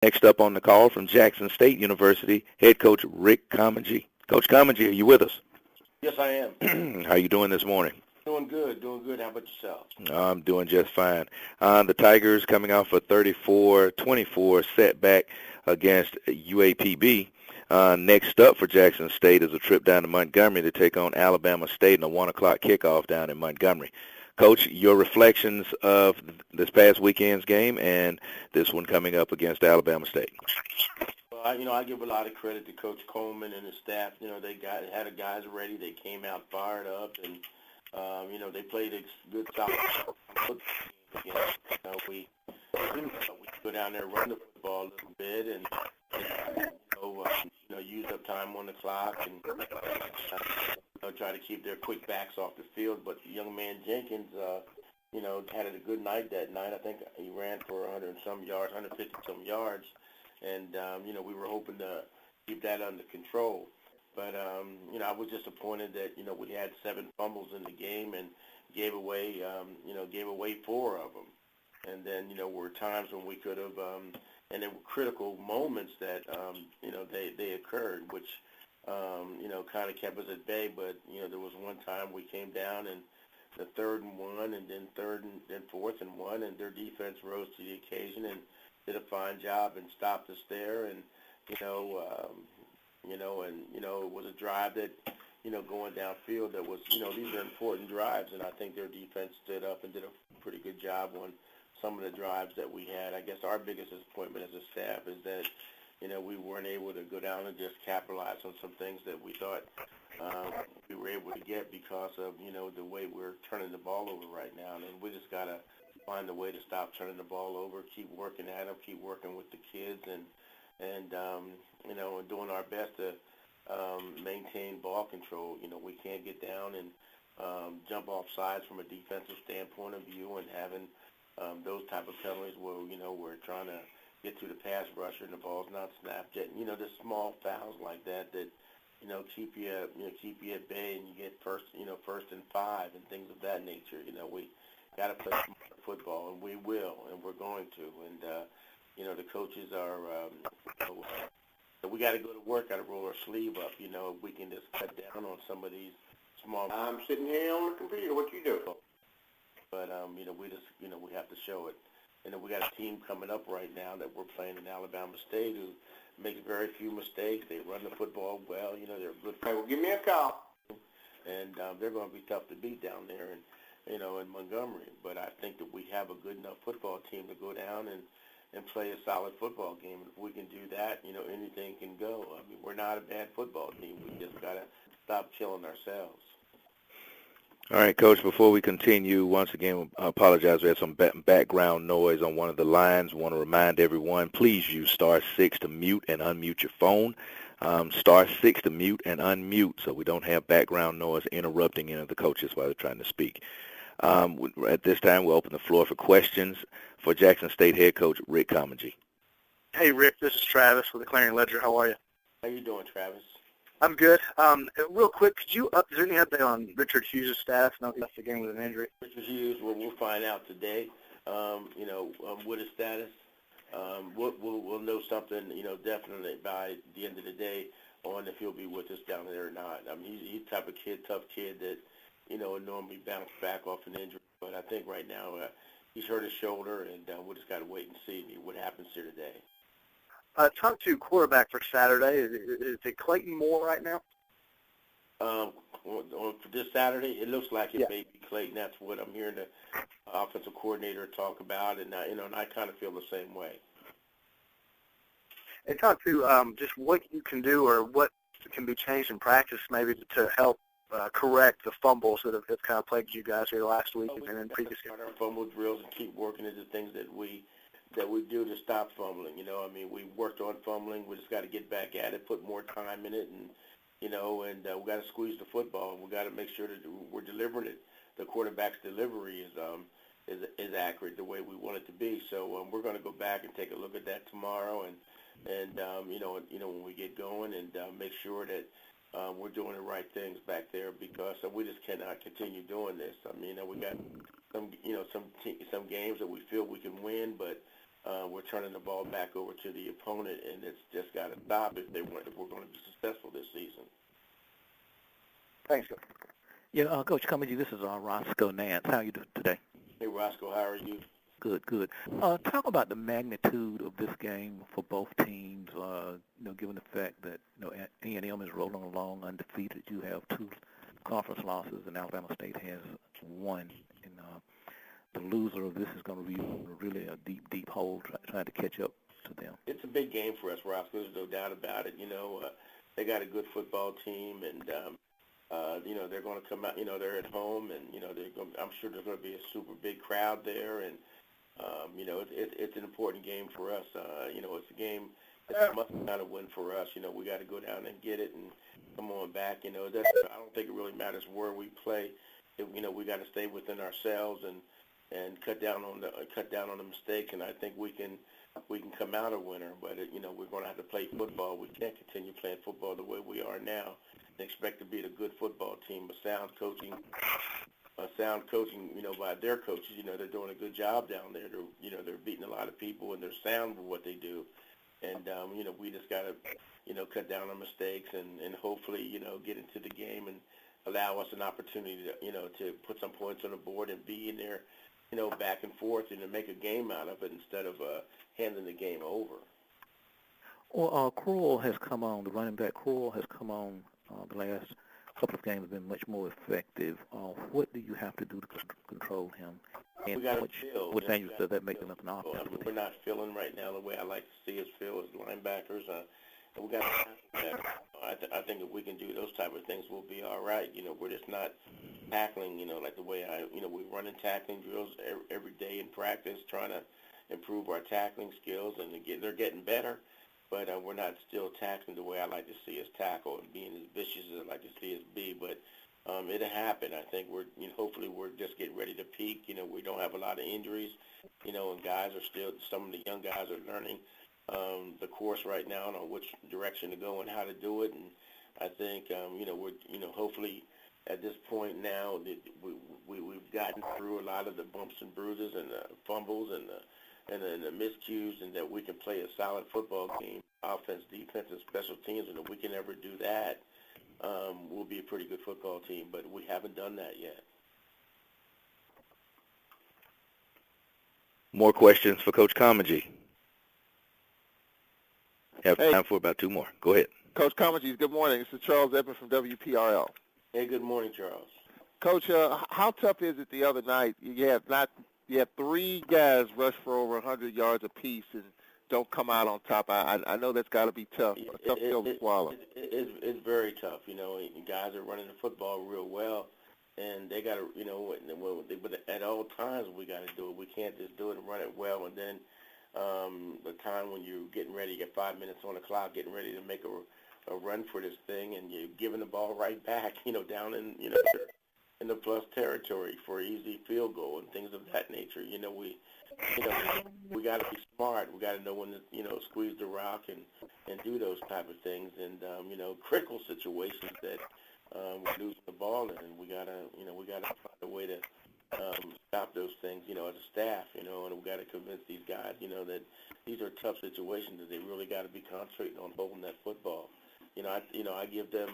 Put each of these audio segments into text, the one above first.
Next up on the call from Jackson State University, head coach Rick Comegy. Coach Comegy, are you with us? Yes, I am. How are you doing this morning? Doing good. How about yourself? I'm doing just fine. The Tigers coming off a 34-24 setback against UAPB. Next up for Jackson State is a trip down to Montgomery to take on Alabama State in a 1 o'clock kickoff down in Montgomery. Coach, your reflections of this past weekend's game and this one coming up against Alabama State. Well, I give a lot of credit to Coach Coleman and his staff. They had the guys ready. They came out fired up, and they played a good solid football game. We go down there, run the football a little bit, and use up time on the clock, and try to keep their quick backs off the field. But the young man Jenkins, had a good night that night. I think he ran for 150-some yards, and we were hoping to keep that under control. But I was disappointed that we had 7 fumbles in the game and gave away 4 of them. And then were times when we could have, and there were critical moments that they occurred, which kind of kept us at bay. But there was one time we came down and the 3rd and 1, and then 4th and 1, and their defense rose to the occasion and did a fine job and stopped us there. And it was a drive that going downfield that was these are important drives, and I think their defense stood up and did a pretty good job on some of the drives that we had. I guess our biggest disappointment as a staff is that we weren't able to go down and just capitalize on some things that we thought we were able to get because of the way we're turning the ball over right now. And we just gotta find a way to stop turning the ball over, keep working at them, keep working with the kids, and doing our best to maintain ball control. We can't get down and jump off sides from a defensive standpoint of view, and having those type of penalties where we're trying to get to the pass rusher and the ball's not snapped yet. Just small fouls like that keep you at bay, and you get first and 5 and things of that nature. We got to play smart football, and we will, and we're going to. And the coaches are. We got to go to work. Got to roll our sleeve up. If we can just cut down on some of these small. I'm sitting here on the computer. What you do? But we just we have to show it. And then we got a team coming up right now that we're playing in Alabama State who makes very few mistakes. They run the football well. They're good. Hey, well, give me a call. And they're going to be tough to beat down there in Montgomery. But I think that we have a good enough football team to go down and play a solid football game. If we can do that, anything can go. I mean, we're not a bad football team. We just got to stop killing ourselves. All right, Coach, before we continue, once again, I apologize. We had some background noise on one of the lines. I want to remind everyone, please use *6 to mute and unmute your phone. *6 to mute and unmute so we don't have background noise interrupting any of the coaches while they're trying to speak. At this time, we'll open the floor for questions for Jackson State head coach Rick Comegy. Hey, Rick, this is Travis with the Clarion Ledger. How are you? How you doing, Travis? I'm good. Real quick, is there any update on Richard Hughes' status? No, he left the game with an injury. Richard Hughes, we'll find out today, what his status. We'll know something, definitely by the end of the day on if he'll be with us down there or not. I mean, he's the type of kid, tough kid that, would normally bounce back off an injury. But I think right now he's hurt his shoulder, and we just got to wait and see what happens here today. Talk to quarterback for Saturday. Is it Clayton Moore right now? For this Saturday, it looks like it may be Clayton. That's what I'm hearing the offensive coordinator talk about, and and I kind of feel the same way. And talk to just what you can do or what can be changed in practice maybe to help correct the fumbles that have kind of plagued you guys here last week and in previous games. Our fumble drills and keep working at the things that we do to stop fumbling. We worked on fumbling. We just got to get back at it, put more time in it, and we got to squeeze the football. We got to make sure that we're delivering it. The quarterback's delivery is accurate the way we want it to be. So we're going to go back and take a look at that tomorrow, and when we get going, and make sure that we're doing the right things back there, because we just cannot continue doing this. I mean, we got some games that we feel we can win, but we're turning the ball back over to the opponent, and it's just got to stop if we're going to be successful this season. Thanks, Coach. Yeah, Coach Comegy, this is Roscoe Nance. How are you doing today? Hey, Roscoe, how are you? Good, good. Talk about the magnitude of this game for both teams, given the fact that, A&M is rolling along undefeated. You have 2 conference losses, and Alabama State has 1. And the loser of this is going to be really a deep, deep hole trying to catch up to them. It's a big game for us, Roscoe. There's no doubt about it. They got a good football team, and they're going to come out. They're at home, and I'm sure there's going to be a super big crowd there, and it's an important game for us. It's a game that must kind of win for us. We got to go down and get it and come on back. I don't think it really matters where we play. We got to stay within ourselves and cut down on the mistakes, and I think we can come out a winner. But we're going to have to play football. We can't continue playing football the way we are now and expect to beat a good football team. But sound coaching, by their coaches. They're doing a good job down there. They're beating a lot of people, and they're sound with what they do. And we just got to cut down on mistakes and hopefully get into the game and allow us an opportunity to put some points on the board and be in there back and forth and to make a game out of it instead of handing the game over. Well, Crowell has come on. The running back Crowell has come on. The last couple of games have been much more effective. What do you have to do to control him? And we got to feel. What dangerous does that make them up an offense? We're not feeling right now the way I like to see us feel as linebackers. And we got to I think if we can do those type of things, we'll be all right. We're just not tackling, like the way we run and tackling drills every day in practice, trying to improve our tackling skills, and they're getting better. But we're not still tackling the way I like to see us tackle and being as vicious as I like to see us be. But it'll happen. I think hopefully we're just getting ready to peak. We don't have a lot of injuries, and guys are still, some of the young guys are learning the course right now on which direction to go and how to do it. And I think, we're, hopefully at this point now that we've gotten through a lot of the bumps and bruises and the fumbles and the miscues, and that we can play a solid football game, offense, defense, and special teams. And if we can ever do that, we'll be a pretty good football team. But we haven't done that yet. More questions for Coach Comegy? Have time for about 2 more. Go ahead. Coach Comegy, good morning. This is Charles Edmond from WPRL. Hey, good morning, Charles. Coach, how tough is it the other night? You have 3 guys rush for over 100 yards apiece and don't come out on top. I know that's got to be tough. A tough pill to swallow. It's very tough. Guys are running the football real well, and they got to, but at all times we got to do it. We can't just do it and run it well, and then the time when you're getting ready, you get 5 minutes on the clock, getting ready to make a run for this thing, and you're giving the ball right back, down in the plus territory for easy field goal and things of that nature. We got to be smart. We got to know when to squeeze the rock and do those type of things, and critical situations that we're losing the ball in, and we gotta find a way to stop those things, as a staff, and we got to convince these guys, that these are tough situations that they really got to be concentrating on holding that football. I give them,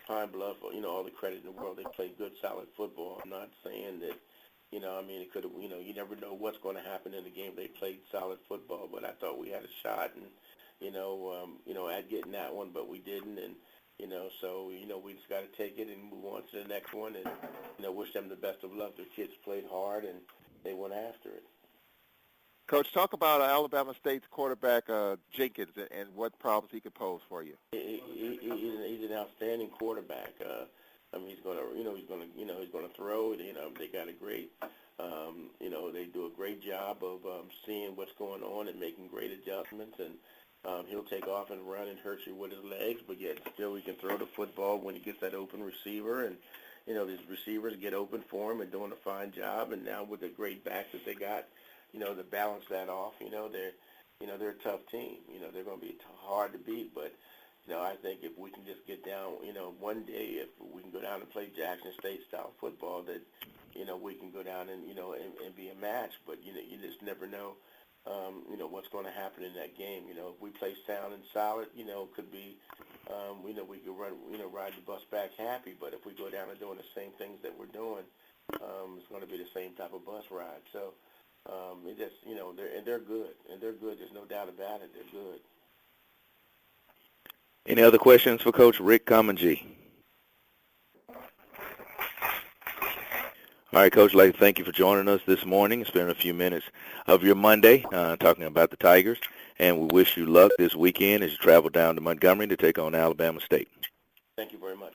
Pine Bluff, all the credit in the world. They play good, solid football. I'm not saying that, it could have, you never know what's going to happen in the game. They played solid football, but I thought we had a shot, and, at getting that one, but we didn't, and, so, we just got to take it and move on to the next one and, wish them the best of luck. Their kids played hard, and they went after it. Coach, talk about Alabama State's quarterback Jenkins and what problems he could pose for you. He's an outstanding quarterback. He's gonna throw. They got a great, they do a great job of seeing what's going on and making great adjustments, and he'll take off and run and hurt you with his legs, but yet still he can throw the football when he gets that open receiver, and these receivers get open for him and doing a fine job. And now with the great backs that they got, to balance that off, they're a tough team. They're going to be hard to beat, but I think if we can just get down, one day if we can go down and play Jackson State style football, that, we can go down and, and be a match. But, you just never know, what's going to happen in that game. If we play sound and solid, could be, we could run, ride the bus back happy. But if we go down and doing the same things that we're doing, it's going to be the same type of bus ride. So, it just, they're good. And they're good. There's no doubt about it. They're good. Any other questions for Coach Rick Comegy? All right, Coach, I'd like to thank you for joining us this morning, spending a few minutes of your Monday talking about the Tigers, and we wish you luck this weekend as you travel down to Montgomery to take on Alabama State. Thank you very much.